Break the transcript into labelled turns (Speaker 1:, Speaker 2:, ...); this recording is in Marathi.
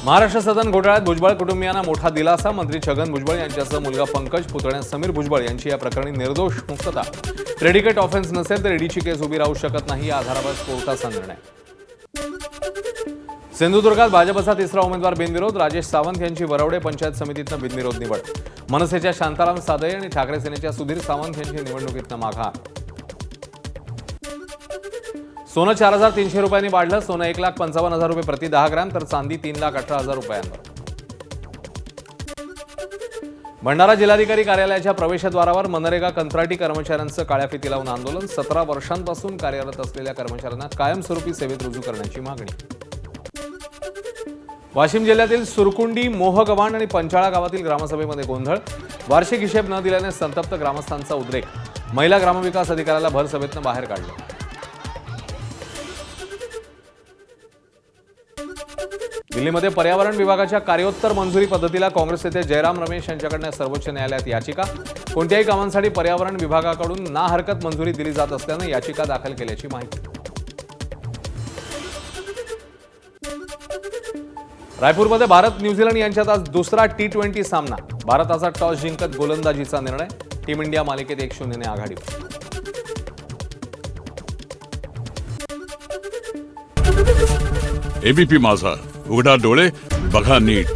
Speaker 1: महाराष्ट्र सदन घोटाळ्यात भुजबळ कुटुंबियांना मोठा दिलासा. मंत्री छगन भुजबळ यांच्यासह मुलगा पंकज, पुतण्या समीर भुजबळ यांची या प्रकरणी निर्दोष मुक्तता. प्रेडिकेट ऑफेन्स नसेल तर ईडीची केस उभी राहू शकत नाही, या आधारावर कोर्टाचा निर्णय. सिंधुदुर्गात भाजपचा तिसरा उमेदवार बिनविरोध. राजेश सावंत यांची वरवडे पंचायत समितीतनं बिनविरोध निवड. मनसेच्या शांताराम सादळे आणि ठाकरे सेनेच्या सुधीर सावंत यांची निवडणुकीतनं माघार. सोनं 4,300 रुपयांनी वाढलं. सोनं 1,55,000 रुपये प्रति 10 ग्रॅम तर चांदी 3,18,000 रुपयांवर. भंडारा जिल्हाधिकारी कार्यालयाच्या प्रवेशद्वारावर मनरेगा कंत्राटी कर्मचाऱ्यांचं काळ्या फिती लावून आंदोलन. 17 वर्षांपासून कार्यरत असलेल्या कर्मचाऱ्यांना कायमस्वरूपी सेवेत रुजू करण्याची मागणी. वाशिम जिल्ह्यातील सुरकुंडी, मोहगव्हाण आणि पंचाळा गावातील ग्रामसभेमध्ये गोंधळ. वार्षिक हिशेब न दिल्याने संतप्त ग्रामस्थांचा उद्रेक. महिला ग्रामविकास अधिकाऱ्याला भर सभेतनं बाहेर काढलं. दिल्लीमध्ये पर्यावरण विभागाच्या कार्योत्तर मंजुरी पद्धतीला काँग्रेस नेते जयराम रमेश यांच्याकडून सर्वोच्च न्यायालयात याचिका. कोणत्याही कामांसाठी पर्यावरण विभागाकडून ना हरकत मंजुरी दिली जात असल्यानं याचिका दाखल केल्याची माहिती. रायपूरमध्ये भारत न्यूझीलंड यांच्यात आज दुसरा T20 सामना. भारताचा टॉस जिंकत गोलंदाजीचा निर्णय. टीम इंडिया मालिकेत 1-0 ने आघाडीवर.
Speaker 2: एबीपी माझा, उघडा डोळे बघा नीट.